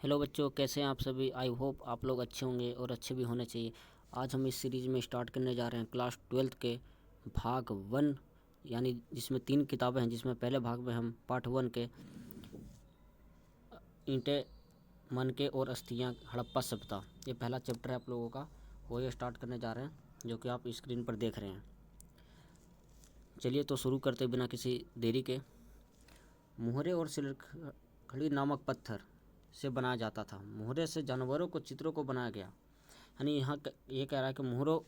Hello बच्चों, कैसे हैं आप सभी। आई होप आप लोग अच्छे होंगे और अच्छे भी होने चाहिए। आज हम इस सीरीज़ में स्टार्ट करने जा रहे हैं क्लास 12 के भाग 1, यानी जिसमें 3 किताबें हैं। जिसमें पहले भाग में हम पार्ट 1 के ईंटें, मनके और अस्थियां, हड़प्पा सभ्यता, ये पहला चैप्टर है आप लोगों का, वो ये स्टार्ट करने जा रहे हैं, जो कि आप स्क्रीन पर देख रहे हैं। चलिए तो शुरू करते बिना किसी देरी के। मुहरे और सिलखड़ी नामक पत्थर से बनाया जाता था। मुहरे से जानवरों को, चित्रों को बनाया गया। यानी यहाँ ये कह रहा है कि मुहरों,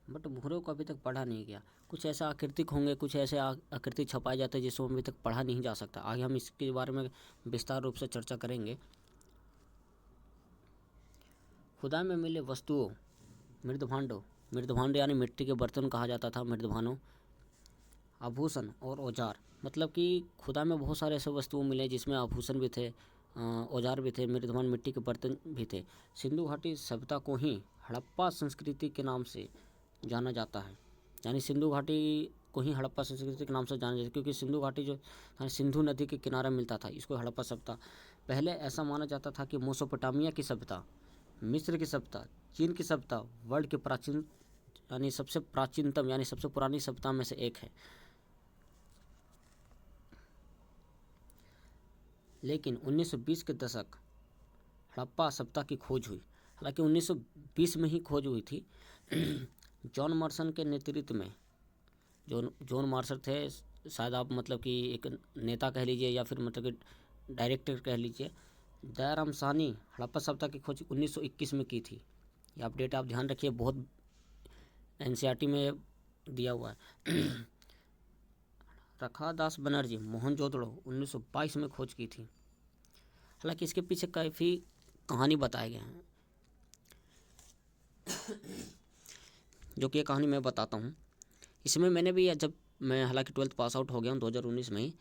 बट मुहरों को अभी तक पढ़ा नहीं गया। कुछ ऐसा आकृतिक होंगे, कुछ ऐसे आकृति छपाए जाते हैं जिसको अभी तक पढ़ा नहीं जा सकता। आगे हम इसके बारे में विस्तार रूप से चर्चा करेंगे। खुदाई में मिले वस्तुओं, मृदभांड यानी मिट्टी के बर्तन कहा जाता था मृदभानों, आभूषण और औजार। मतलब कि खुदा में बहुत सारे ऐसे वस्तुओं मिले जिसमें आभूषण भी थे, औजार भी थे, मृदभान मिट्टी के बर्तन भी थे। सिंधु घाटी सभ्यता को ही हड़प्पा संस्कृति के नाम से जाना जाता है। यानी सिंधु घाटी को ही हड़प्पा संस्कृति के नाम से जाना जाता है, क्योंकि सिंधु घाटी जो सिंधु नदी के किनारे मिलता था, इसको हड़प्पा सभ्यता। पहले ऐसा माना जाता था कि मेसोपोटामिया की सभ्यता, मिस्र की सभ्यता, चीन की सभ्यता वर्ल्ड के प्राचीन यानी सबसे प्राचीनतम यानी सबसे पुरानी सभ्यता में से एक है। लेकिन 1920 के दशक हड़प्पा सभ्यता की खोज हुई। हालांकि 1920 में ही खोज हुई थी। जॉन मर्सन के नेतृत्व में, जॉन मार्शल थे, शायद आप मतलब कि एक नेता कह लीजिए या फिर मतलब कि डायरेक्टर कह लीजिए। दयाराम साहनी हड़प्पा सभ्यता की खोज 1921 में की थी। ये अपडेट आप ध्यान रखिए, बहुत एनसीईआरटी में दिया हुआ है। रखादास बनर्जी मोहनजोदड़ो 1922 में खोज की थी। हालांकि इसके पीछे काफ़ी कहानी बताए गए हैं, जो कि ये कहानी मैं बताता हूँ। इसमें मैंने भी, जब मैं हालांकि 12th पास आउट हो गया हूँ 2019 में ही,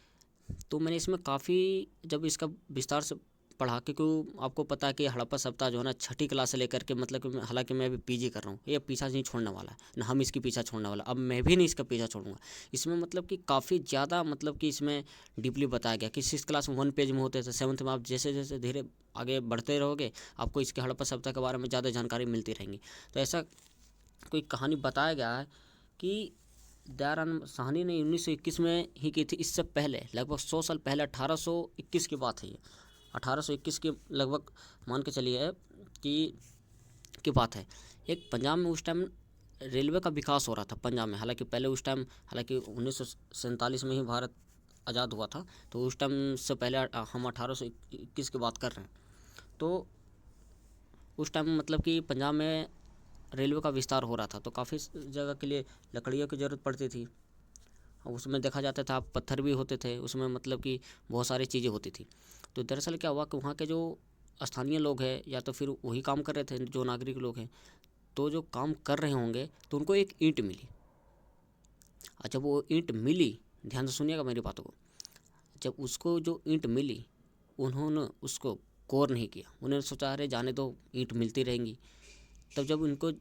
तो मैंने इसमें काफ़ी जब इसका विस्तार से पढ़ा, क्योंकि आपको पता है कि हड़प्पा सभ्यता जो है ना, छठी क्लास से लेकर के, मतलब कि हालांकि मैं अभी पीजी कर रहा हूँ, ये पीछा नहीं छोड़ने वाला है ना, हम इसकी पीछा छोड़ने वाला, अब मैं भी नहीं इसका पीछा छोड़ूंगा। इसमें मतलब कि काफ़ी ज़्यादा मतलब कि इसमें डीपली बताया गया कि 6th क्लास में 1 पेज में होते थे, 7th में आप जैसे जैसे धीरे आगे बढ़ते रहोगे, आपको इसके हड़प्पा सभ्यता के बारे में ज़्यादा जानकारी मिलती रहेंगी। तो ऐसा कोई कहानी बताया गया है कि दयाराम साहनी ने 1921 में ही की थी। इससे पहले लगभग 100 साल पहले 1821 की बात है। ये 1821 के लगभग मान के चलिए कि बात है। एक पंजाब में उस टाइम रेलवे का विकास हो रहा था पंजाब में। हालांकि पहले उस टाइम, हालांकि 1947 में ही भारत आज़ाद हुआ था, तो उस टाइम से पहले हम 1821 की बात कर रहे हैं। तो उस टाइम मतलब कि पंजाब में रेलवे का विस्तार हो रहा था, तो काफ़ी जगह के लिए लकड़ियों की ज़रूरत पड़ती थी। उसमें देखा जाता था पत्थर भी होते थे, उसमें मतलब कि बहुत सारी चीज़ें होती थी। तो दरअसल क्या हुआ कि वहाँ के जो स्थानीय लोग हैं, या तो फिर वही काम कर रहे थे जो नागरिक लोग हैं, तो जो काम कर रहे होंगे तो उनको एक ईंट मिली। अच्छा, वो ईंट मिली, ध्यान से सुनिएगा मेरी बातों को। जब उसको जो ईंट मिली, उन्होंने उसको गौर नहीं किया। उन्होंने सोचा अरे जाने दो, ईंट मिलती रहेंगी। तब जब उनको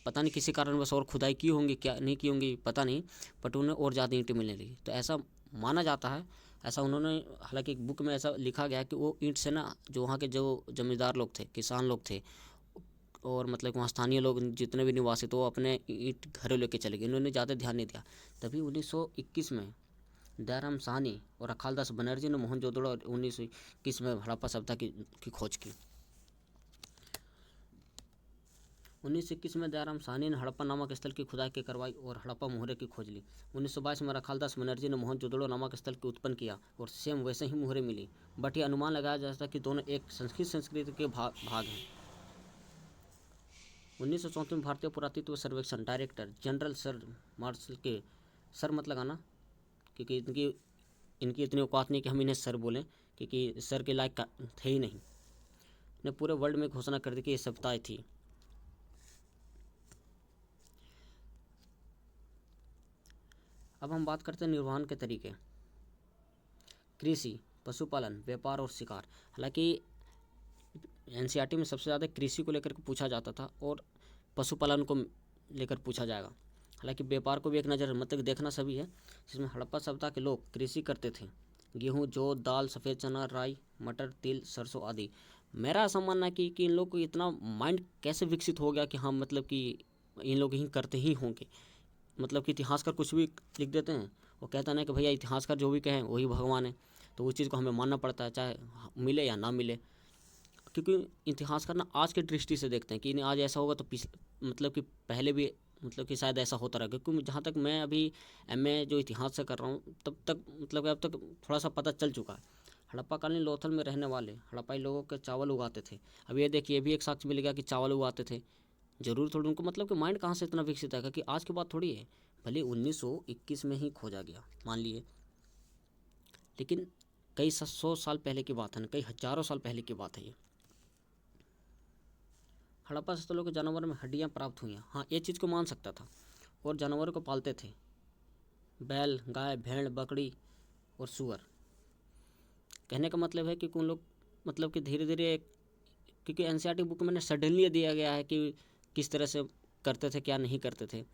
पता नहीं किसी कारणवश और खुदाई की होंगी, क्या नहीं की होंगी पता नहीं, बट उन्हें और ज़्यादा ईंटें मिलने लगी। तो ऐसा माना जाता है, ऐसा उन्होंने, हालांकि एक बुक में ऐसा लिखा गया है कि वो ईंट से ना, जो वहाँ के जो जमींदार लोग थे, किसान लोग थे, और मतलब वहाँ स्थानीय लोग जितने भी निवासी, तो वो अपने ईंट घरों लेके चले गए। इन्होंने ज़्यादा ध्यान नहीं दिया। तभी 1921 में दयाराम साहनी और अखालदास बनर्जी ने मोहनजोदड़ो 1921 में हड़प्पा सभ्यता की खोज की। 1921 में दयाराम साहनी ने हड़प्पा नामक स्थल की खुदाई की करवाई और हड़प्पा मुहरे की खोज ली। 1922 में रखालदास बनर्जी ने मोहनजोदड़ो नामक स्थल की उत्पन्न किया और सेम वैसे ही मुहरे मिली। बट ये अनुमान लगाया जा सकता है कि दोनों एक संस्कृति के भाग हैं। 1934 में भारतीय पुरातत्व सर्वेक्षण डायरेक्टर जनरल सर मार्शल के, सर मत लगाना क्योंकि इनकी इतनी औकात नहीं कि हम इन्हें सर बोलें, क्योंकि सर के लायक थे ही नहीं। ने पूरे वर्ल्ड में घोषणा कर दी कि ये सभ्यताएं थी। अब हम बात करते हैं निर्वहन के तरीके। कृषि, पशुपालन, व्यापार और शिकार। हालांकि एनसीईआरटी में सबसे ज़्यादा कृषि को लेकर के पूछा जाता था और पशुपालन को लेकर पूछा जाएगा। हालांकि व्यापार को भी एक नज़र मतलब देखना सभी है, जिसमें हड़प्पा सभ्यता के लोग कृषि करते थे। गेहूँ, जौ, दाल, सफ़ेद चना, राई, मटर, तिल, सरसों आदि। मेरा ऐसा मानना है कि इन लोग को इतना माइंड कैसे विकसित हो गया कि हाँ मतलब कि इन लोग ही करते ही होंगे। मतलब कि इतिहासकार कुछ भी लिख देते हैं, वो कहता है ना कि भैया इतिहासकार जो भी कहें वही भगवान है, तो उस चीज़ को हमें मानना पड़ता है, चाहे मिले या ना मिले। क्योंकि इतिहासकार ना आज की दृष्टि से देखते हैं कि नहीं आज ऐसा होगा तो मतलब कि पहले भी मतलब कि शायद ऐसा होता रहा। क्योंकि जहाँ तक मैं अभी एमए जो इतिहास से कर रहा हूँ तब तक मतलब कि अब तक थोड़ा सा पता चल चुका है। हड़प्पा कालीन लोथल में रहने वाले हड़प्पाई लोगों के चावल उगाते थे। अब ये देखिए, ये भी एक साक्ष्य मिल गया कि चावल उगाते थे। जरूर थोड़ी उनको मतलब कि माइंड कहाँ से इतना विकसित है कि आज की बात थोड़ी है। भले 1921 में ही खोजा गया मान लिए, लेकिन कई 100 साल पहले की बात है ना, कई हजारों साल पहले की बात है ये। हड़प्पा स्थलों के जानवरों में हड्डियाँ प्राप्त हुई हैं, हाँ ये चीज़ को मान सकता था। और जानवरों को पालते थे, बैल, गाय, भेड़, बकरी और सूअर। कहने का मतलब है कि उन लोग मतलब कि धीरे धीरे, क्योंकि एनसीईआरटी बुक में सडनली दिया गया है कि किस तरह से करते थे क्या नहीं करते थे।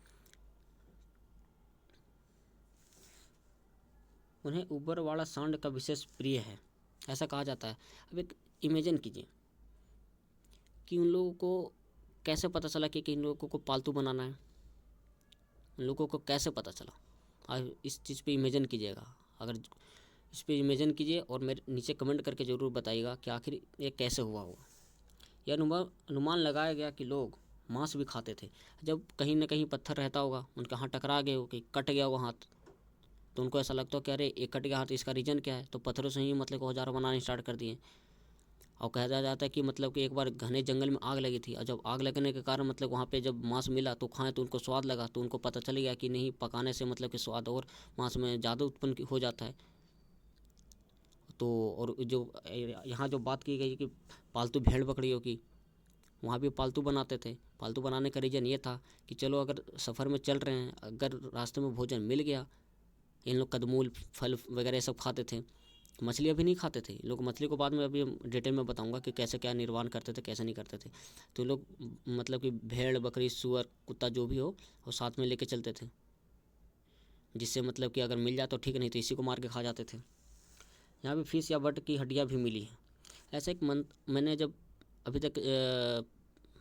उन्हें ऊबरवाड़ा सांड का विशेष प्रिय है, ऐसा कहा जाता है। अब एक इमेजिन कीजिए कि उन लोगों को कैसे पता चला कि इन लोगों को पालतू बनाना है, उन लोगों को कैसे पता चला। आज इस चीज़ पे इमेजिन कीजिएगा, अगर इस पे इमेजिन कीजिए और मेरे नीचे कमेंट करके ज़रूर बताइएगा कि आखिर ये कैसे हुआ होगा। यह अनुमान लगाया गया कि लोग मांस भी खाते थे। जब कहीं ना कहीं पत्थर रहता होगा, उनके हाथ टकरा गए हो कि कट गया वो हाथ, तो उनको ऐसा लगता हो कि अरे ये कट गया हाथ, इसका रीज़न क्या है, तो पत्थरों से ही मतलब औजार बनाने स्टार्ट कर दिए। और कहा जाता है कि मतलब कि एक बार घने जंगल में आग लगी थी, और जब आग लगने के कारण मतलब वहाँ पे जब मांस मिला तो खाएं तो उनको स्वाद लगा, तो उनको पता चल गया कि नहीं पकाने से मतलब कि स्वाद और मांस में ज़्यादा उत्पन्न हो जाता है। तो और जो यहाँ जो बात की गई कि पालतू भेड़ बकरियों की, वहाँ भी पालतू बनाते थे। पालतू बनाने का रीज़न ये था कि चलो अगर सफ़र में चल रहे हैं, अगर रास्ते में भोजन मिल गया, इन लोग कंदमूल फल वगैरह सब खाते थे, मछलियाँ भी नहीं खाते थे लोग। मछली को बाद में अभी डिटेल में बताऊंगा कि कैसे क्या निर्माण करते थे कैसे नहीं करते थे। तो लोग मतलब कि भेड़ बकरी सूअर कुत्ता जो भी हो वो साथ में लेके चलते थे, जिससे मतलब कि अगर मिल जाए तो ठीक, नहीं तो इसी को मार के खा जाते थे। यहाँ भी फिश या बट की हड्डियाँ भी मिली हैं। ऐसा एक मैंने जब अभी तक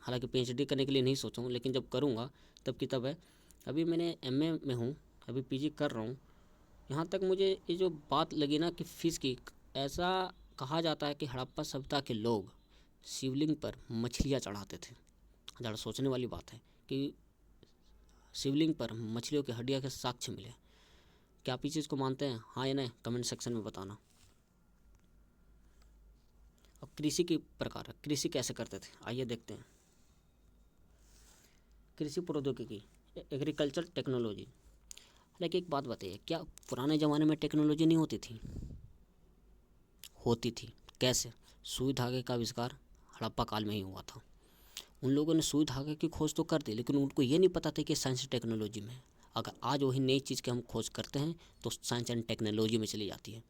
हालांकि पीएचडी करने के लिए नहीं सोचा हूँ, लेकिन जब करूँगा तब की तब है। अभी मैंने एमए में हूँ, अभी पीजी कर रहा हूँ। यहाँ तक मुझे ये जो बात लगी ना कि फिश की, ऐसा कहा जाता है कि हड़प्पा सभ्यता के लोग शिवलिंग पर मछलियाँ चढ़ाते थे। ज़्यादा सोचने वाली बात है कि शिवलिंग पर मछलियों की हड्डियाँ के साक्ष्य मिले। क्या आप इस चीज़ को मानते हैं, हाँ या नहीं, कमेंट सेक्शन में बताना। और कृषि के प्रकार, कृषि कैसे करते थे आइए देखते हैं। कृषि प्रौद्योगिकी, एग्रीकल्चर टेक्नोलॉजी। लेकिन एक बात बताइए, क्या पुराने ज़माने में टेक्नोलॉजी नहीं होती थी? होती थी। कैसे? सुई धागे का आविष्कार हड़प्पा काल में ही हुआ था। उन लोगों ने सुई धागे की खोज तो कर दी, लेकिन उनको ये नहीं पता था कि साइंस टेक्नोलॉजी में है। अगर आज वही नई चीज़ की हम खोज करते हैं तो साइंस एंड टेक्नोलॉजी में चली जाती है।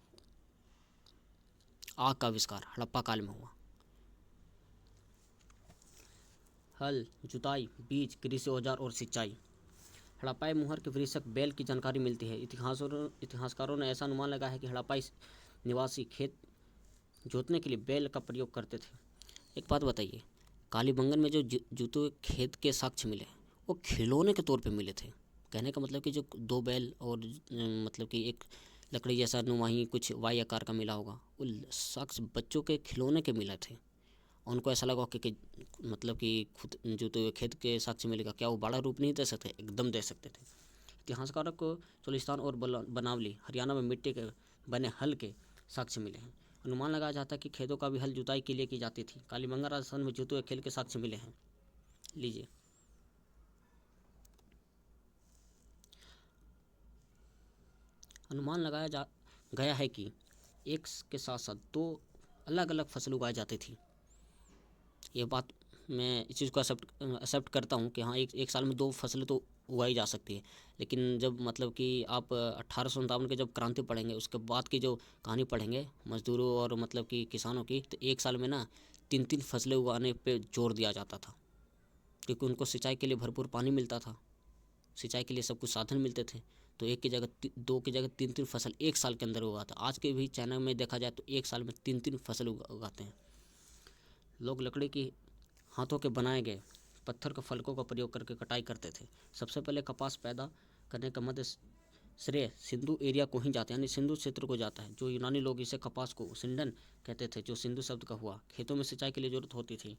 आग का आविष्कार हड़प्पा काल में हुआ। हल, जुताई, बीज, कृषि औजार और सिंचाई। हड़प्पाई मुहर के वृक्षक बैल की जानकारी मिलती है। इतिहासकारों ने ऐसा अनुमान लगाया है कि हड़प्पाई निवासी खेत जोतने के लिए बैल का प्रयोग करते थे। एक बात बताइए, कालीबंगन में जो जूतों खेत के साक्ष्य मिले वो खिलौने के तौर पे मिले थे। कहने का मतलब कि जो दो बैल और मतलब कि एक लकड़ी जैसा नुमाही कुछ वाई आकार का मिला होगा, वो साक्ष्य बच्चों के खिलौने के मिले थे। उनको ऐसा लगा कि मतलब कि खुद जूते हुए खेत के साक्ष्य मिलेगा, क्या वो बड़ा रूप नहीं दे सकते? एकदम दे सकते थे। इतिहासकारों को चोलिस्तान और बनावली हरियाणा में मिट्टी के बने हल के साक्ष्य मिले हैं। अनुमान लगाया जाता है कि खेतों का भी हल जुताई के लिए की जाती थी। कालीबंगा राजस्थान में जूते हुए खेल के साक्ष्य मिले हैं। लीजिए, अनुमान लगाया जा गया है कि एक के साथ साथ दो अलग अलग फसल उगाई जाती थी। ये बात मैं इस चीज़ को एक्सेप्ट करता हूँ कि हाँ एक साल में दो फसलें तो उगाई जा सकती है। लेकिन जब मतलब कि आप 1857 के जब क्रांति पढ़ेंगे उसके बाद की जो कहानी पढ़ेंगे मजदूरों और मतलब कि किसानों की, तो एक साल में ना 3-3 फसलें उगाने पे जोर दिया जाता था, क्योंकि उनको सिंचाई के लिए भरपूर पानी मिलता था, सिंचाई के लिए सब कुछ साधन मिलते थे। तो एक की जगह दो की जगह 3-3 फसल एक साल के अंदर उगाता। आज के भी चाइना में देखा जाए तो एक साल में 3-3 फसल उगाते हैं। लोग लकड़ी की हाथों के बनाए गए पत्थर के फलकों का प्रयोग करके कटाई करते थे। सबसे पहले कपास पैदा करने का मध्य श्रेय सिंधु एरिया को ही जाता है, यानी सिंधु क्षेत्र को जाता है। जो यूनानी लोग इसे कपास को सिंडन कहते थे, जो सिंधु शब्द का हुआ। खेतों में सिंचाई के लिए जरूरत होती थी,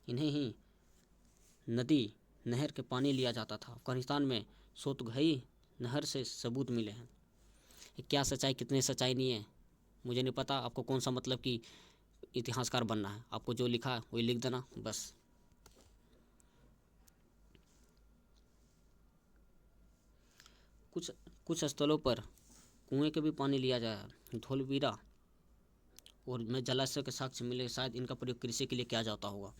इन्हें ही नदी नहर के पानी लिया जाता था। अफगानिस्तान में सोतगई नहर से सबूत मिले हैं। क्या सच्चाई कितनी सच्चाई नहीं है मुझे नहीं पता। आपको कौन सा मतलब कि इतिहासकार बनना है, आपको जो लिखा है वही लिख देना बस। कुछ स्थलों पर कुएं के भी पानी लिया जाए। धोलवीरा और में जलाशय के साक्ष्य मिले, शायद इनका प्रयोग कृषि के लिए किया जाता होगा।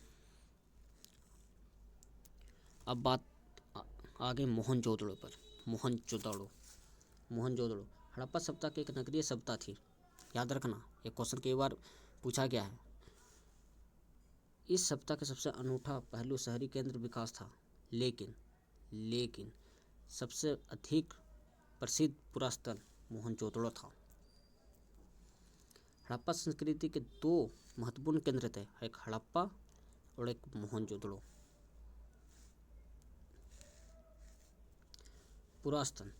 अब बात आगे मोहनजोदड़ो पर। मोहनजोदड़ो हड़प्पा सभ्यता की एक नगरीय सभ्यता थी। याद रखना, एक क्वेश्चन कई बार पूछा गया है। इस सभ्यता का सबसे अनूठा पहलू शहरी केंद्र विकास था, लेकिन सबसे अधिक प्रसिद्ध पुरास्थल मोहनजोदड़ो था। हड़प्पा संस्कृति के दो महत्वपूर्ण केंद्र थे, एक हड़प्पा और एक मोहनजोदड़ो। पुरास्थल,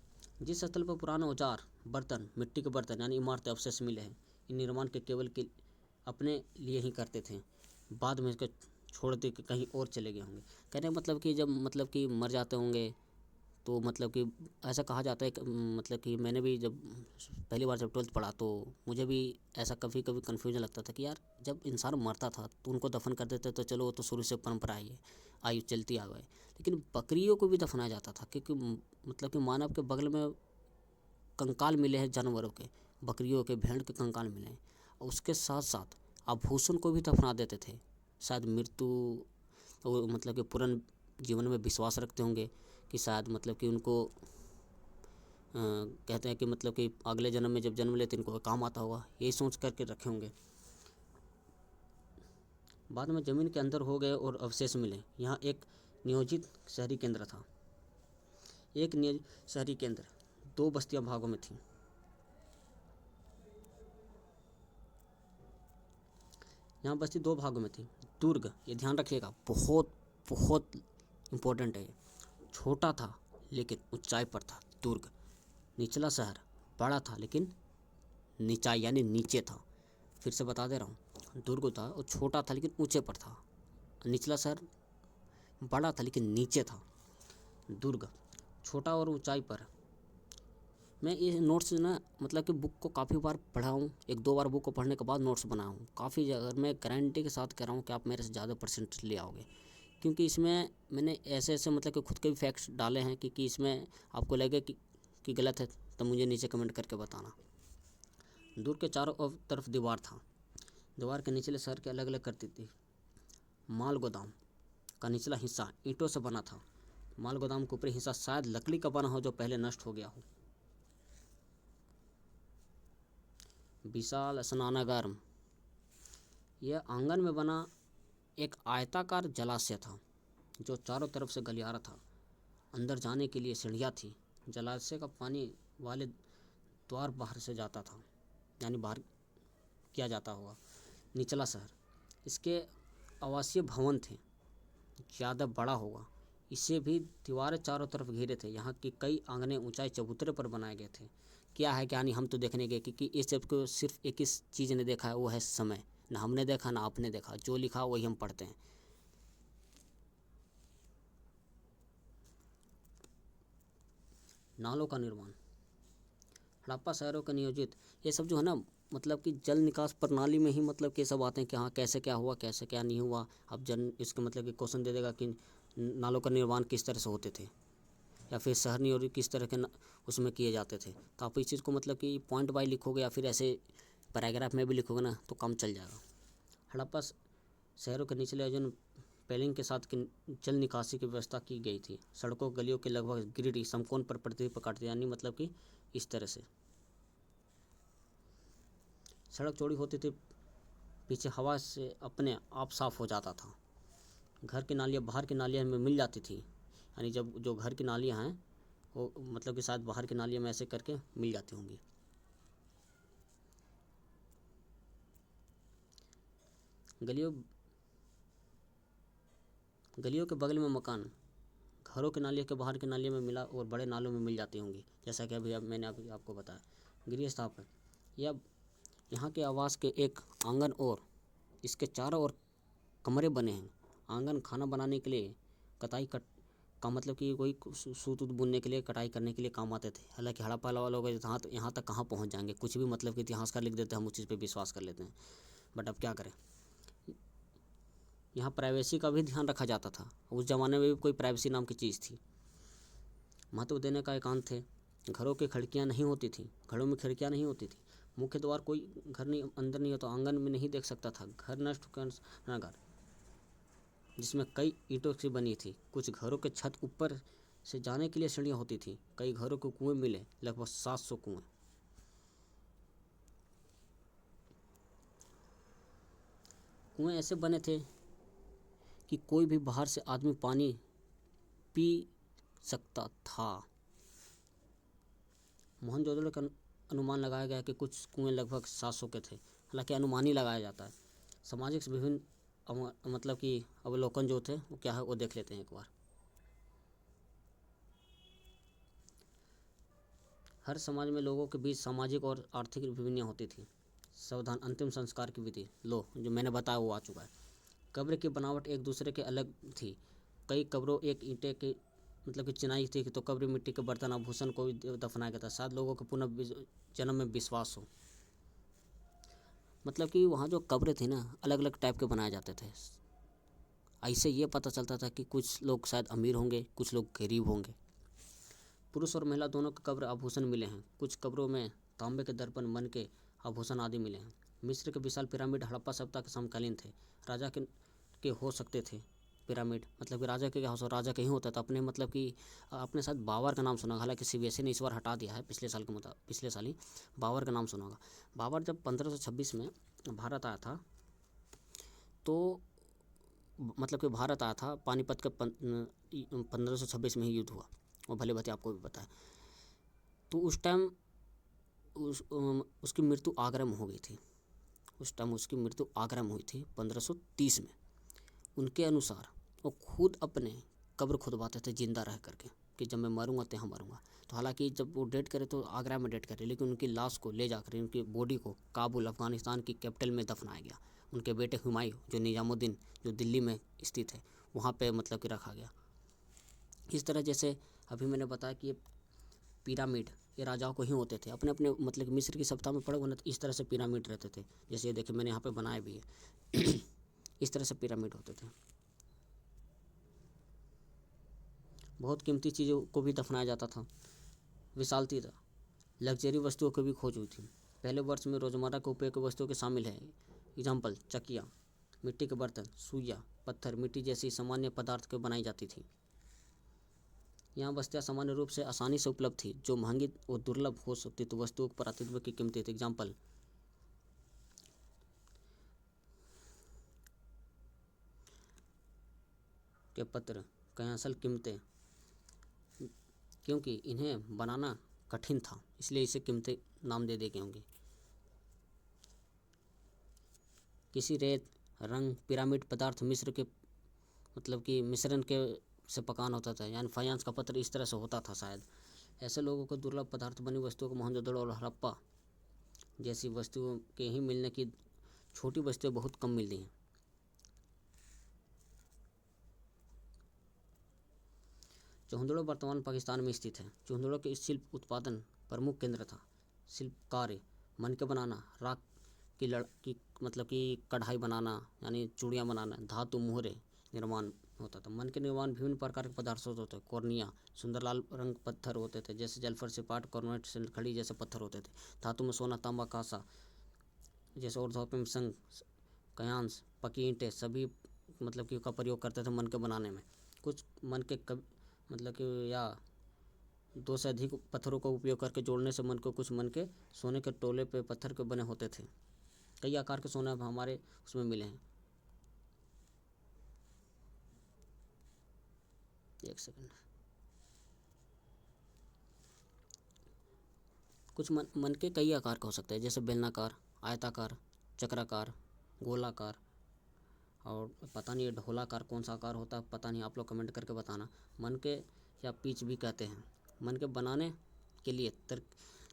जिस स्थल पर पुराने औजार, बर्तन, मिट्टी के बर्तन यानी इमारतें अवशेष मिले हैं, इन निर्माण के केवल के अपने लिए ही करते थे, बाद में इसको छोड़ दे के कहीं और चले गए होंगे। कहने का मतलब कि जब मतलब कि मर जाते होंगे तो मतलब कि ऐसा कहा जाता है कि मतलब कि मैंने भी जब पहली बार जब 12th पढ़ा तो मुझे भी ऐसा कभी कभी कन्फ्यूजन लगता था कि यार जब इंसान मरता था तो उनको दफन कर देते तो चलो वो तो शुरू से परंपरा ही है, आयु चलती आ गई। लेकिन बकरियों को भी दफनाया जाता था क्योंकि मतलब कि मानव के बगल में कंकाल मिले हैं जानवरों के, बकरियों के, भेड़ के कंकाल मिले हैं। और उसके साथ साथ आभूषण को भी दफना देते थे। शायद मृत्यु मतलब कि पुनः जीवन में विश्वास रखते होंगे कि शायद मतलब कि उनको कहते हैं कि मतलब कि अगले जन्म में जब जन्म लेते इनको काम आता होगा, यही सोच करके रखे होंगे। बाद में ज़मीन के अंदर हो गए और अवशेष मिले। यहाँ एक नियोजित शहरी केंद्र था। एक नियोजित शहरी केंद्र, दो बस्तियां भागों में थी। यहाँ बस्ती दो भागों में थी। दुर्ग, ये ध्यान रखिएगा, बहुत बहुत इम्पोर्टेंट है। छोटा था लेकिन ऊंचाई पर था दुर्ग। निचला शहर बड़ा था लेकिन निचाई यानी नीचे था। फिर से बता दे रहा हूँ, दुर्ग था और छोटा था लेकिन ऊंचे पर था। निचला शहर बड़ा था लेकिन नीचे था। दुर्ग छोटा और ऊंचाई पर। मैं ये नोट्स ना मतलब कि बुक को काफ़ी बार पढ़ा हूँ, 1-2 बार बुक को पढ़ने के बाद नोट्स बनाया हूँ काफ़ी जगह। मैं गारंटी के साथ कह रहा हूँ कि आप मेरे से ज़्यादा परसेंट ले आओगे, क्योंकि इसमें मैंने ऐसे मतलब कि खुद के भी फैक्ट्स डाले हैं कि इसमें आपको लगे कि गलत है तो मुझे नीचे कमेंट करके बताना। दूर के चारों तरफ दीवार था। दीवार के निचले शहर के अलग अलग करती थी। माल गोदाम का निचला हिस्सा ईंटों से बना था। माल गोदाम का ऊपरी हिस्सा शायद लकड़ी का बना हो जो पहले नष्ट हो गया हो। विशाल स्नानागार, यह आंगन में बना एक आयताकार जलाशय था जो चारों तरफ से गलियारा था। अंदर जाने के लिए सीढ़ियाँ थी। जलाशय का पानी वाले द्वार बाहर से जाता था, यानी बाहर किया जाता होगा। निचला शहर, इसके आवासीय भवन थे, ज़्यादा बड़ा होगा। इसे भी दीवारें चारों तरफ घेरे थे। यहाँ की कई आंगने ऊंचाई चबूतरे पर बनाए गए थे। क्या है क्या नहीं हम तो देखने गए, क्योंकि इस सब को सिर्फ एक ही चीज़ ने देखा है, वो है समय। ना हमने देखा ना आपने देखा, जो लिखा वही हम पढ़ते हैं। नालों का निर्माण, हड़प्पा शहरों का नियोजित, ये सब जो है ना मतलब कि जल निकास प्रणाली में ही मतलब कि सब आते हैं कि हाँ कैसे क्या हुआ कैसे क्या नहीं हुआ। अब इसका मतलब कि क्वेश्चन दे देगा कि नालों का निर्माण किस तरह से होते थे या फिर शहर नियोजित किस तरह के उसमें किए जाते थे। तो आप इस चीज़ को मतलब कि पॉइंट बाय लिखोगे या फिर ऐसे पैराग्राफ में भी लिखोगे ना तो काम चल जाएगा। हड़प्पा शहरों के निचले जो पेलिंग के साथ जल निकासी की व्यवस्था की गई थी। सड़कों गलियों के लगभग ग्रिड समकोण पर पृथ्वी पर काटते, यानी मतलब कि इस तरह से सड़क चौड़ी होती थी, पीछे हवा से अपने आप साफ हो जाता था। घर की नालियाँ बाहर की नालियाँ में मिल जाती थी, यानी जब जो घर की नालियाँ हैं वो मतलब कि शायद बाहर की नालियों में ऐसे करके मिल जाती होंगी। गलियों गलियों के बगल में मकान घरों के नालियों के बाहर की नालियों में मिला और बड़े नालों में मिल जाती होंगी, जैसा कि अब मैंने अभी आपको बताया। गृह स्थापन या यहाँ के आवास के एक आंगन और इसके चारों ओर कमरे बने हैं। आंगन खाना बनाने के लिए, कटाई का मतलब कि कोई सूत वूत बुनने के लिए, कटाई करने के लिए काम आते थे। हालांकि हड़प्पा लोग यहाँ तक कहाँ पहुँच जाएंगे, कुछ भी मतलब कि इतिहासकार लिख देते हैं, हम उस चीज़ पे विश्वास कर लेते हैं। बट अब क्या करें, यहाँ प्राइवेसी का भी ध्यान रखा जाता था। उस ज़माने में भी कोई प्राइवेसी नाम की चीज़ थी। महत्व देने का एकांत थे। घरों की खिड़कियाँ नहीं होती थी, घरों में खिड़कियाँ नहीं होती थी। मुख्य द्वार कोई घर नहीं, अंदर नहीं होता, आंगन में नहीं देख सकता था। घर नष्ट करना घर जिसमें कई ईंटों से बनी थी। कुछ घरों के छत ऊपर से जाने के लिए सीढ़ियाँ होती थी। कई घरों को कुएं मिले, लगभग 700 कुएं। कुएं ऐसे बने थे कि कोई भी बाहर से आदमी पानी पी सकता था। मोहनजोदड़ो का अनुमान लगाया गया कि कुछ कुएं लगभग 700 के थे। हालांकि अनुमान ही लगाया जाता है। सामाजिक विभिन्न मतलब कि अवलोकन जो थे वो क्या है वो देख लेते हैं एक बार। हर समाज में लोगों के बीच सामाजिक और आर्थिक विभिन्नताएं होती थी। सावधान अंतिम संस्कार की विधि लो जो मैंने बताया वो आ चुका है। कब्र की बनावट एक दूसरे के अलग थी। कई कब्रों एक ईंटे की मतलब कि चिनाई थी, तो कब्र मिट्टी के बर्तन आभूषण को दफनाया गया था। शायद लोगों को पुनः जन्म में विश्वास हो। मतलब कि वहाँ जो कब्र थी ना, अलग अलग टाइप के बनाए जाते थे। ऐसे ये पता चलता था कि कुछ लोग शायद अमीर होंगे, कुछ लोग गरीब होंगे। पुरुष और महिला दोनों के कब्र आभूषण मिले हैं। कुछ कब्रों में तांबे के दर्पण, मन के आभूषण आदि मिले हैं। मिस्र के विशाल पिरामिड हड़प्पा सभ्यता के समकालीन थे। राजा के हो सकते थे पिरामिड, मतलब कि राजा के क्या हो, राजा के ही होता था अपने। मतलब कि आपने शायद बाबर का नाम सुना, हालांकि सीबीएसई ने इस बार हटा दिया है पिछले साल के पिछले साल ही बाबर का नाम सुना होगा। बाबर जब 1526 में भारत आया था, तो मतलब कि भारत आया था, पानीपत के 1526 में ही युद्ध हुआ, और भले भले आपको भी पता है। तो उस टाइम उसकी मृत्यु आगरा में हो गई थी। उस टाइम उसकी मृत्यु आगरा में हुई थी 1530 में। उनके अनुसार वो खुद अपने कब्र खुदवाते थे जिंदा रह करके, कि जब मैं मरूंगा तो यहाँ मरूंगा। तो हालांकि जब वो डेट करे तो आगरा में डेट करे, लेकिन उनकी लाश को ले जाकर, उनकी बॉडी को काबुल अफ़गानिस्तान की कैपिटल में दफनाया गया। उनके बेटे हुमायूं जो निजामुद्दीन जो दिल्ली में स्थित है वहाँ पे मतलब कि रखा गया। इस तरह जैसे अभी मैंने बताया कि ये पिरामिड ये राजाओं को ही होते थे अपने अपने, मतलब कि मिस्र की सभ्यता में पड़े होने इस तरह से पिरामिड रहते थे। जैसे ये देखिए मैंने यहाँ पे बनाए भी है इस तरह से पिरामिड होते थे। बहुत कीमती चीज़ों को भी दफनाया जाता था। विशालती था, लग्जरी वस्तुओं की भी खोज हुई थी। पहले वर्ष में रोज़मर्रा के उपयोग की वस्तुओं के शामिल है। एग्जाम्पल चकिया, मिट्टी के बर्तन, सुइया, पत्थर, मिट्टी जैसी सामान्य पदार्थ के बनाई जाती थी। यहाँ वस्तुएं सामान्य रूप से आसानी से उपलब्ध थी। जो महंगी और दुर्लभ हो सकती तो वस्तुओं पर अतित्व की कीमतें थी। एग्जाम्पल के पत्र कहीं असल कीमतें, क्योंकि इन्हें बनाना कठिन था इसलिए इसे कीमतें नाम दे गए होंगे। किसी रेत, रंग, पिरामिड पदार्थ मिस्र के मतलब कि मिश्रण के से पकान होता था, यानी फाइनेंस का पत्र इस तरह से होता था शायद। ऐसे लोगों को दुर्लभ पदार्थ बनी वस्तुओं को मोहनजोदड़ो और हड़प्पा जैसी वस्तुओं के ही मिलने की छोटी वस्तुएं बहुत कम मिलती हैं। चौहदड़ो वर्तमान पाकिस्तान में स्थित है। चौहदड़ो के शिल्प उत्पादन प्रमुख केंद्र था। शिल्प कार्य, मन के बनाना, राख की मतलब कि कढ़ाई बनाना यानी चूड़ियाँ बनाना, धातु मोहरे निर्माण होता था। मन के निर्माण विभिन्न प्रकार के पदार्थों से होते थे। कॉर्निया, सुंदर लाल रंग पत्थर होते थे, जैसे जलफर, सिपाट, कॉर्नेट, सिलखड़ी जैसे पत्थर होते थे। धातु में सोना, तांबा, कांसा जैसे और संग, कयांस, पकी ईंटें सभी मतलब कि का प्रयोग करते थे मन के बनाने में। कुछ मन के मतलब कि या दो से अधिक पत्थरों का उपयोग करके जोड़ने से मन को कुछ मन के सोने के टोले पे पत्थर के बने होते थे। कई आकार के सोने हमारे उसमें मिले हैं। एक सेकंड। कुछ मन के कई आकार का हो सकता है, जैसे बेलनाकार, आयताकार, चक्राकार, गोलाकार, और पता नहीं ये ढोलाकार कौन सा आकार होता है, पता नहीं, आप लोग कमेंट करके बताना। मन के या पिच भी कहते हैं। मन के बनाने के लिए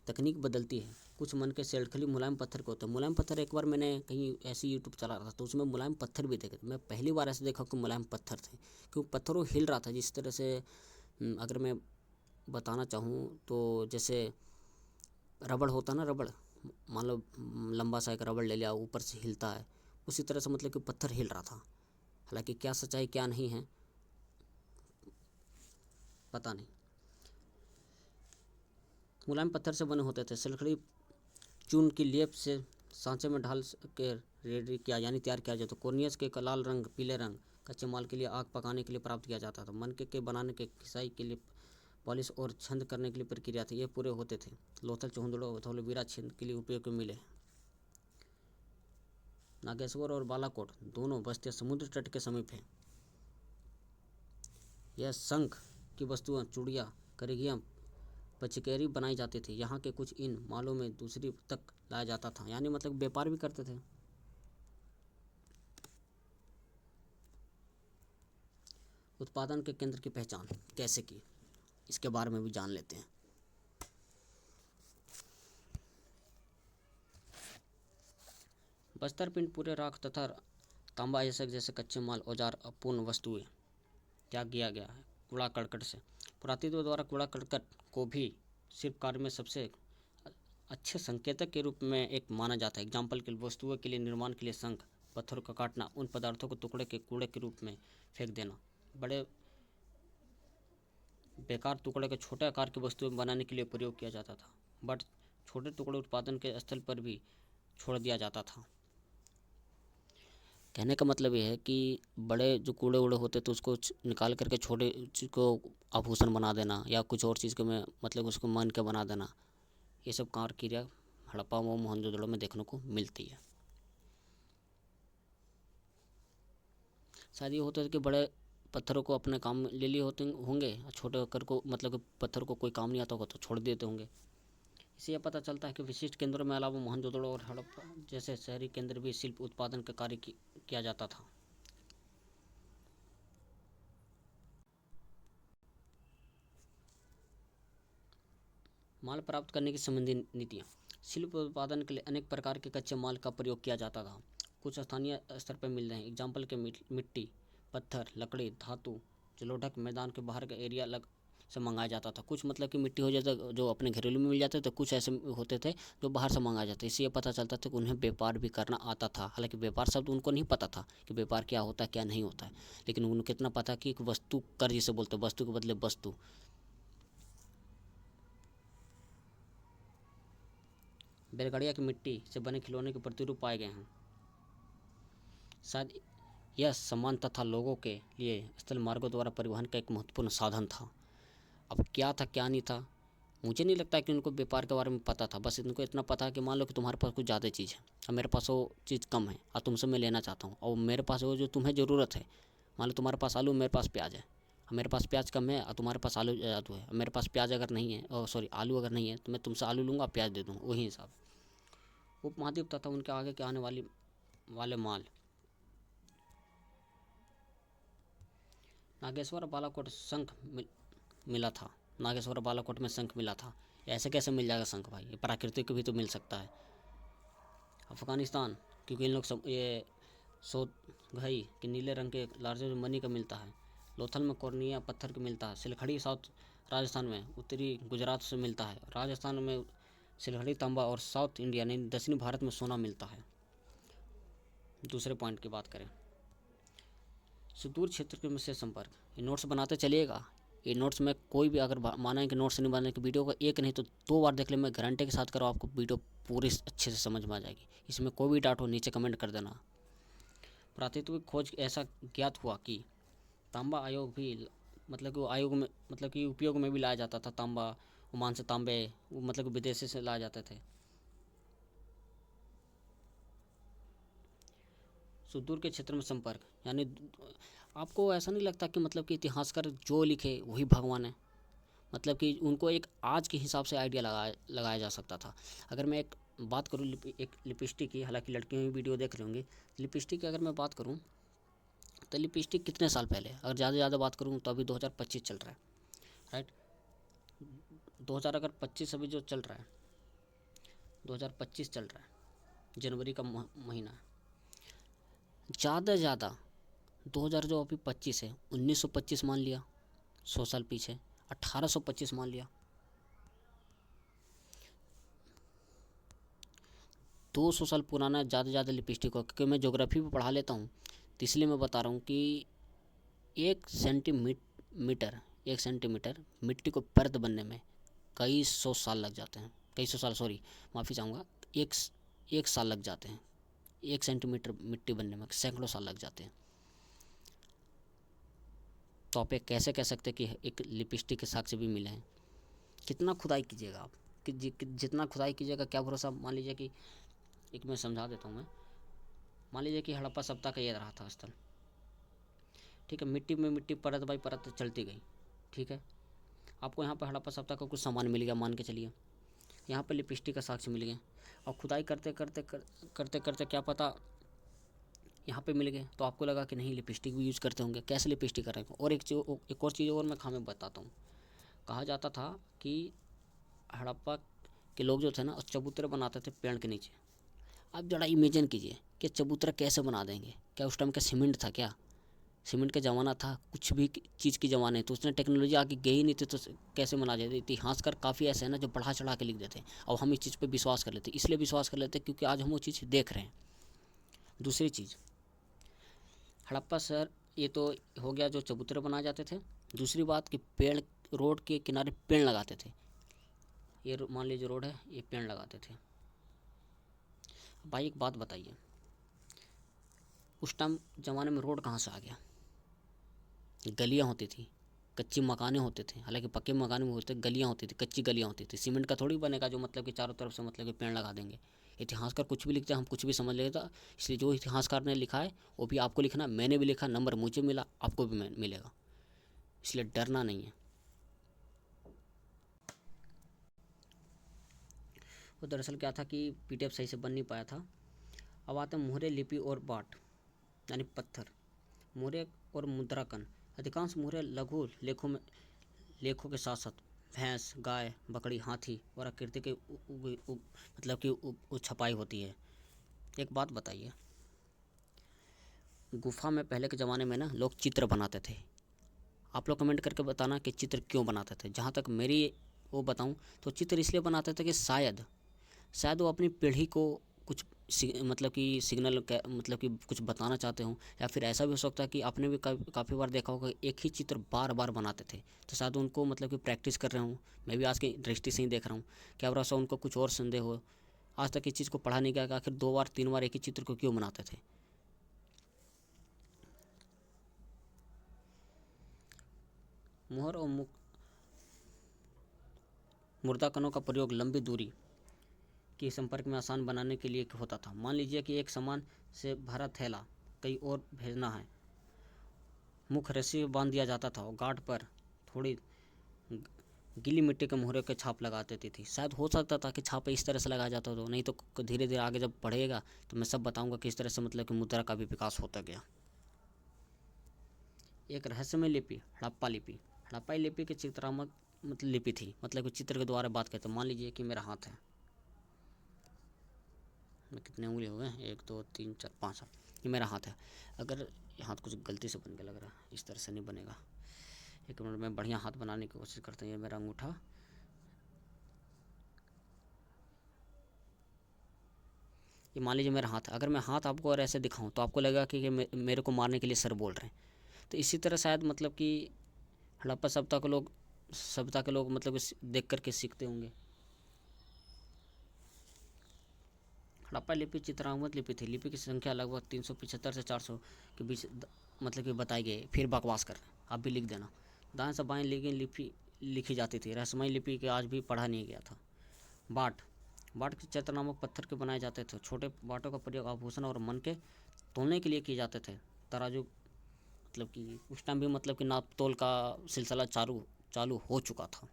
तकनीक बदलती है। कुछ मन के सेल्डखली मुलायम पत्थर के होते हैं। मुलायम पत्थर एक बार मैंने कहीं ऐसी यूट्यूब चला रहा था तो उसमें मुलायम पत्थर भी देखे थे। मैं पहली बार ऐसे देखा कि मुलायम पत्थर थे, क्योंकि पत्थर वो हिल रहा था जिस तरह से। अगर मैं बताना चाहूँ तो जैसे रबड़ होता ना, रबड़ मान लो लंबा सा एक रबड़ ले लिया, ऊपर से हिलता है, उसी तरह से मतलब कि पत्थर हिल रहा था। हालांकि क्या सच्चाई क्या नहीं है पता नहीं। मुलायम पत्थर से बने होते थे। सिलखड़ी चून की लेप से सांचे में ढाल के रेडी किया यानी तैयार किया जाता। कोर्नियस के लाल रंग, पीले रंग कच्चे माल के लिए आग पकाने के लिए प्राप्त किया जाता था। मन के बनाने के खिसाई के लिए पॉलिश और छंद करने के लिए प्रक्रिया थी, ये पूरे होते थे। लोथल, चौहदड़ो, धौलवीरा छंद के लिए उपयोग मिले। नागेश्वर और बालाकोट दोनों बस्तियां समुद्र तट के समीप हैं। यह शंख की वस्तुएं, चूड़ियाँ, करेगियाँ, पचकेरी बनाई जाती थी। यहाँ के कुछ इन मालों में दूसरी तक लाया जाता था, यानी मतलब व्यापार भी करते थे। उत्पादन के केंद्र की पहचान कैसे की, इसके बारे में भी जान लेते हैं। बस्तर पिंड पूरे राख तथा तांबा जैसे कच्चे माल, औजार, अपूर्ण वस्तुएं त्याग किया गया है। कूड़ा करकट से पुरातत्व द्वारा कूड़ा करकट को भी शिल्प कार्य में सबसे अच्छे संकेतक के रूप में एक माना जाता है। एग्जाम्पल के लिए वस्तुओं के लिए निर्माण के लिए शंख, पत्थरों का काटना, उन पदार्थों को टुकड़े के कूड़े के रूप में फेंक देना, बड़े बेकार टुकड़े के छोटे आकार की वस्तुएं बनाने के लिए प्रयोग किया जाता था, बट छोटे टुकड़े उत्पादन के स्थल पर भी छोड़ दिया जाता था। कहने का मतलब ये है कि बड़े जो कूड़े वूड़े होते थे उसको निकाल करके छोटे चीज़ को आभूषण बना देना या कुछ और चीज़ को में मतलब उसको मान के बना देना, ये सब कार्य क्रिया हड़प्पा व मोहनजोदड़ो में देखने को मिलती है। शायद ये होता है कि बड़े पत्थरों को अपने काम ले लिए होते होंगे, छोटे होकर को मतलब पत्थर को कोई काम नहीं आता होगा तो छोड़ देते होंगे। इससे यह पता चलता है कि विशिष्ट केंद्रों में अलावा मोहनजोदड़ो और हड़प्पा जैसे शहरी केंद्र भी शिल्प उत्पादन का कार्य किया जाता था। माल प्राप्त करने की संबंधी नीतियाँ। शिल्प उत्पादन के लिए अनेक प्रकार के कच्चे माल का प्रयोग किया जाता था। कुछ स्थानीय स्तर पर मिल रहे हैं। एग्जाम्पल के मिट्टी, पत्थर, लकड़ी, धातु, जलोढ़क मैदान के बाहर का एरिया अलग से मंगाया जाता था। कुछ मतलब कि मिट्टी हो जाता जो अपने घरेलू में मिल जाते थे, कुछ ऐसे होते थे जो बाहर से मंगाए जाते। इससे ये पता चलता था कि उन्हें व्यापार भी करना आता था। हालांकि व्यापार शब्द उनको नहीं पता था कि व्यापार क्या होता है क्या नहीं होता है, लेकिन उनको कितना पता कि एक वस्तु कर जिसे बोलते वस्तु के बदले वस्तु। बैलगाड़िया की मिट्टी से बने खिलौने के प्रतिरूप पाए गए हैं। शायद यह सामान तथा लोगों के लिए स्थल मार्गों द्वारा परिवहन का एक महत्वपूर्ण साधन था। अब क्या था क्या नहीं था, मुझे नहीं लगता कि उनको व्यापार के बारे में पता था। बस इनको इतना पता है कि मान लो कि तुम्हारे पास कुछ ज़्यादा चीज़ है और मेरे पास वो चीज़ कम है और तुमसे मैं लेना चाहता हूँ, और मेरे पास वो जो तुम्हें ज़रूरत है, मान लो तुम्हारे पास आलू, मेरे पास प्याज है, मेरे पास प्याज कम है और तुम्हारे पास आलू ज़्यादा है। मेरे पास प्याज अगर नहीं है, और सॉरी आलू अगर नहीं है, तो मैं तुमसे आलू लूँगा, प्याज दे दूँ, वही हिसाब। उपमहाद्वीप तथा उनके आगे के आने वाले माल। नागेश्वर बालाकोट शंख मिला था। नागेश्वर बालाकोट में शंख मिला था। ऐसे कैसे मिल जाएगा शंख भाई, ये प्राकृतिक भी तो मिल सकता है। अफगानिस्तान, क्योंकि इन लोग ये सोतघई के नीले रंग के लार्जर मनी का मिलता है। लोथल में कोर्निया पत्थर का मिलता है। सिलखड़ी साउथ राजस्थान में, उत्तरी गुजरात से मिलता है। राजस्थान में सिलखड़ी तांबा और साउथ इंडिया यानी दक्षिणी भारत में सोना मिलता है। दूसरे पॉइंट की बात करें, सुदूर क्षेत्र में से संपर्क। ये नोट्स बनाते चलिएगा। ये नोट्स में कोई भी अगर माना है कि नोट्स नहीं बनाने की, वीडियो को एक नहीं तो 2 बार देख ले, मैं गारंटी के साथ करो आपको वीडियो पूरी अच्छे से समझ में आ जाएगी। इसमें कोई भी डाउट हो नीचे कमेंट कर देना। प्राकृतिक खोज ऐसा ज्ञात हुआ कि तांबा आयोग भी मतलब कि आयोग में मतलब कि उपयोग में भी लाया जाता था। तांबा, ओमान से तांबे वो मतलब कि विदेशी से लाए जाते थे। सुदूर के क्षेत्र में संपर्क यानी आपको ऐसा नहीं लगता कि मतलब कि इतिहासकार जो लिखे वही भगवान है? मतलब कि उनको एक आज के हिसाब से आइडिया लगाया जा सकता था। अगर मैं एक बात करूँ एक लिपस्टिक की, हालांकि लड़कियों की वीडियो देख रहे होंगे, लिपस्टिक की अगर मैं बात करूँ तो लिपस्टिक कितने साल पहले, अगर ज़्यादा से ज़्यादा बात करूँ तो अभी 2025 चल रहा है, राइट। 2000 अगर 25 अभी जो चल रहा है, 2025 चल रहा है, जनवरी का महीना है। ज़्यादा से ज़्यादा 2000 जो अभी 25 है, 1925 मान लिया, 100 साल पीछे 1825 मान लिया, 200 साल पुराना ज़्यादा से ज़्यादा लिपस्टिक हो। क्योंकि मैं ज्योग्राफी भी पढ़ा लेता हूँ, तो इसलिए मैं बता रहा हूँ कि 1 सेंटीमीटर मिट्टी को परत बनने में कई सौ साल लग जाते हैं, कई सौ साल, सॉरी माफ़ी चाहूँगा, एक एक साल लग जाते हैं 1 सेंटीमीटर मिट्टी बनने में सैकड़ों साल लग जाते हैं। तो आप ये कैसे कह सकते हैं कि एक लिपस्टिक के साक्ष्य भी मिले हैं? कितना खुदाई कीजिएगा आप, जितना खुदाई कीजिएगा क्या भरोसा। मान लीजिए कि एक मैं समझा देता हूँ मैं, मान लीजिए कि हड़प्पा सभ्यता का ये रहा था स्थल, ठीक है। मिट्टी में मिट्टी परत बाई परत चलती गई, ठीक है। आपको यहाँ पर हड़प्पा सभ्यता का कुछ सामान मिल गया, मान के चलिए यहाँ पर लिपस्टिक का साक्ष्य मिल गया, और खुदाई करते करते करते करते क्या पता यहाँ पे मिल गए, तो आपको लगा कि नहीं लिपस्टिक भी यूज़ करते होंगे, कैसे लिपस्टिक कर रहे हैं। और एक और चीज़ और मैं खामे बताता हूँ। कहा जाता था कि हड़प्पा के लोग जो थे ना, चबूतरे बनाते थे पेड़ के नीचे। आप जरा इमेजिन कीजिए कि चबूतरा कैसे बना देंगे, क्या उस टाइम का सीमेंट था क्या? सीमेंट का ज़माना था, कुछ भी चीज़ की ज़माना है, तो उसने टेक्नोलॉजी आगे गई ही नहीं थी, तो कैसे बना जाते। इतिहासकार काफ़ी ऐसे हैं ना जो बढ़ा चढ़ा के लिख देते हैं, और हम इस चीज़ पे विश्वास कर लेते हैं। इसलिए विश्वास कर लेते हैं क्योंकि आज हम वो चीज़ देख रहे हैं। दूसरी चीज़, हड़प्पा शहर ये तो हो गया जो चबूतरे बनाए जाते थे। दूसरी बात कि पेड़, रोड के किनारे पेड़ लगाते थे। ये मान लीजिए रोड है, ये पेड़ लगाते थे। भाई एक बात बताइए, उस टाइम ज़माने में रोड कहाँ से आ गया? गलियाँ होती थी, कच्ची मकाने होते थे, हालांकि पक्के मकान में होते, गलियाँ होती थी, कच्ची गलियाँ होती थी। सीमेंट का थोड़ी बनेगा जो मतलब कि चारों तरफ से मतलब कि पेड़ लगा देंगे। इतिहासकार कुछ भी लिखते हैं, हम कुछ भी समझ लेते, इसलिए जो इतिहासकार ने लिखा है वो भी आपको लिखना, मैंने भी लिखा, नंबर मुझे मिला, आपको भी मिलेगा, इसलिए डरना नहीं है। वो दरअसल क्या था कि पीडीएफ सही से बन नहीं पाया था। अब आते हैं मोहरे, लिपि और बाट, यानी पत्थर। मोहरे और मुद्राकन, अधिकांश मोहरे लघु लेखों के साथ साथ भैंस, गाय, बकरी, हाथी और आकृति के मतलब कि छपाई होती है। एक बात बताइए, गुफा में पहले के ज़माने में ना लोग चित्र बनाते थे। आप लोग कमेंट करके बताना कि चित्र क्यों बनाते थे। जहाँ तक मेरी वो बताऊँ तो चित्र इसलिए बनाते थे कि शायद वो अपनी पीढ़ी को कुछ मतलब कि सिग्नल मतलब कि कुछ बताना चाहते हों, या फिर ऐसा भी हो सकता है कि आपने भी काफ़ी बार देखा होगा एक ही चित्र बार बार बनाते थे, तो शायद उनको मतलब कि प्रैक्टिस कर रहे हूँ। मैं भी आज की दृष्टि से ही देख रहा हूँ, क्या भरोसा उनको कुछ और संदेह हो। आज तक इस चीज़ को पढ़ा नहीं गया कि आखिर 2 बार 3 बार एक ही चित्र को क्यों बनाते थे। मुहर और मुर्दा कणों का प्रयोग लंबी दूरी के संपर्क में आसान बनाने के लिए होता था। मान लीजिए कि एक सामान से भरा थैला कहीं और भेजना है, मुख रस्सी बांध दिया जाता था और गांठ पर थोड़ी गीली मिट्टी के मुहरे के छाप लगा देती थी। शायद हो सकता था कि छाप इस तरह से लगाया जाता तो, नहीं तो धीरे धीरे आगे जब बढ़ेगा तो मैं सब बताऊंगा कि इस तरह से मतलब कि मुद्रा का भी विकास होता गया। एक रहस्यमय लिपि, हड़प्पा लिपि। हड़प्पा लिपि की चित्रात्मक मतलब लिपि थी, मतलब कि चित्र के द्वारा बात करते। मान लीजिए कि मेरा हाथ है, मैं कितने उंगली हो गए, 1 2 3 4 5, ये मेरा हाथ है। अगर ये हाथ कुछ गलती से बन के लग रहा है, इस तरह से नहीं बनेगा। एक मिनट में बढ़िया हाथ बनाने की कोशिश करते हैं। ये मेरा अंगूठा, ये मान लीजिए मेरा हाथ। अगर मैं हाथ आपको और ऐसे दिखाऊं तो आपको लगेगा कि मेरे को मारने के लिए सर बोल रहे हैं। तो इसी तरह शायद मतलब कि हड़प्पा सभ्यता के लोग मतलब देख करके सीखते होंगे। हड़प्पा लिपि चित्रात्मक लिपि थी। लिपि की संख्या लगभग 375 से 400 के बीच मतलब कि बताई गई। फिर बकवास कर रहे हैं, आप भी लिख देना। दाएं से बाएं लिपि लिखी जाती थी। रहस्यमय लिपि के आज भी पढ़ा नहीं गया था। बाट के चित्र नामक पत्थर के बनाए जाते थे। छोटे बाटों का प्रयोग आभूषण और मन के तोलने के लिए किए जाते थे। तराजू, मतलब कि उस टाइम भी मतलब कि नाप तोल का सिलसिला चालू हो चुका था।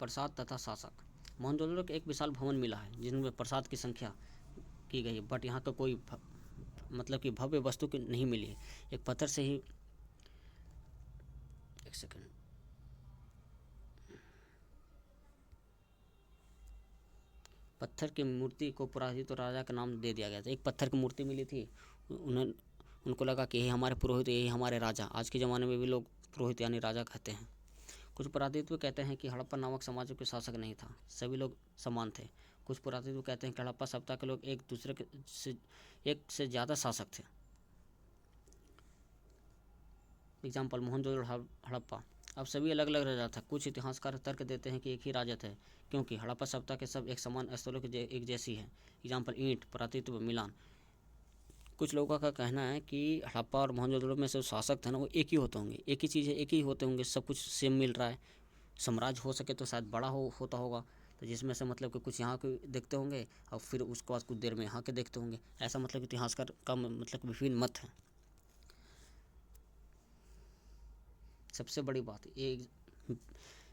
प्रसाद तथा शासक। मोहनजोदड़ो को एक विशाल भवन मिला है जिनमें प्रसाद की संख्या की गई है, बट यहाँ का कोई मतलब कि भव्य वस्तु की नहीं मिली है। एक पत्थर से ही, एक सेकंड, पत्थर की मूर्ति को पुरोहित और राजा का नाम दे दिया गया था। एक पत्थर की मूर्ति मिली थी, उन्हें उनको लगा कि यही हमारे पुरोहित, यही हमारे राजा। आज के ज़माने में भी लोग पुरोहित यानी राजा कहते हैं। कुछ पुरातत्व कहते हैं कि हड़प्पा नामक समाज के शासक नहीं था, सभी लोग समान थे। कुछ पुरातत्व कहते हैं कि हड़प्पा सभ्यता के लोग एक दूसरे के एक से ज़्यादा शासक थे। एग्जाम्पल, मोहनजोदड़ो, हड़प्पा। अब सभी अलग अलग राजा था। कुछ इतिहासकार तर्क देते हैं कि एक ही राजा थे, क्योंकि हड़प्पा सभ्यता के सब एक समान स्थलों के एक जैसी है। एग्जाम्पल, ईंट, पुरातत्व, मिलान। कुछ लोगों का कहना है कि हड़प्पा और मोहनजोदड़ो में से शासक थे ना, वो एक ही होते होंगे, एक ही चीज़ है, एक ही होते होंगे, सब कुछ सेम मिल रहा है। साम्राज्य हो सके तो शायद बड़ा होता होगा, तो जिसमें से मतलब कि कुछ यहाँ के देखते होंगे और फिर उसके बाद कुछ देर में यहाँ के देखते होंगे। ऐसा मतलब इतिहासकार का मतलब विभिन्न मत है। सबसे बड़ी बात, ये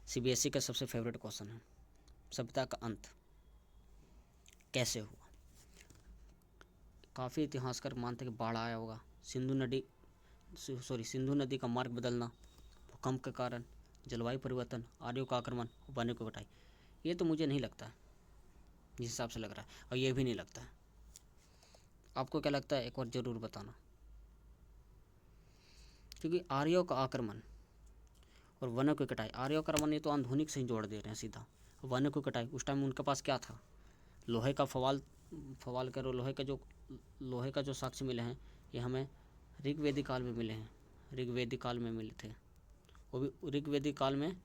CBSE का सबसे फेवरेट क्वेश्चन है, सभ्यता का अंत कैसे हुआ। काफ़ी इतिहासकार मानते हैं कि बाढ़ आया होगा, सिंधु नदी का मार्ग बदलना, भूकंप के कारण, जलवायु परिवर्तन, आर्यों का आक्रमण, वनों की कटाई। ये तो मुझे नहीं लगता है जिस हिसाब से लग रहा है, और ये भी नहीं लगता है। आपको क्या लगता है, एक बार ज़रूर बताना। क्योंकि आर्यों का आक्रमण और वनों की कटाई, आर्यों का आक्रमण ये तो आधुनिक से ही जोड़ दे रहे हैं सीधा। वनों की कटाई, उस टाइम उनके पास क्या था, लोहे का फवाल करो, लोहे का जो साक्ष्य मिले हैं, ये हमें ऋग्वेदिक काल में मिले हैं। ऋग्वेदिक काल में मिले थे, वो भी ऋग्वेदिक काल में,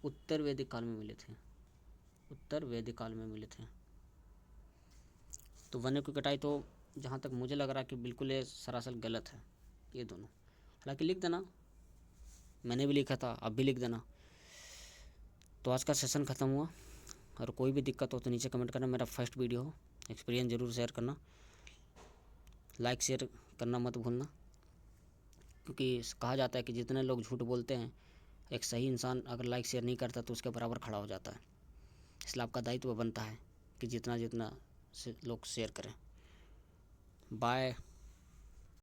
उत्तर वैदिक काल में मिले थे, उत्तर वैदिक काल में मिले थे। तो वनों की कटाई तो जहाँ तक मुझे लग रहा है कि बिल्कुल ये सरासर गलत है, ये दोनों। हालांकि लिख देना, मैंने भी लिखा था, आप भी लिख देना। तो आज का सेशन ख़त्म हुआ, और कोई भी दिक्कत हो तो नीचे कमेंट करना। मेरा फर्स्ट वीडियो हो, एक्सपीरियंस ज़रूर शेयर करना, लाइक शेयर करना मत भूलना, क्योंकि कहा जाता है कि जितने लोग झूठ बोलते हैं, एक सही इंसान अगर लाइक शेयर नहीं करता तो उसके बराबर खड़ा हो जाता है। इसलिए आपका दायित्व बनता है कि जितना जितना लोग शेयर करें। बाय।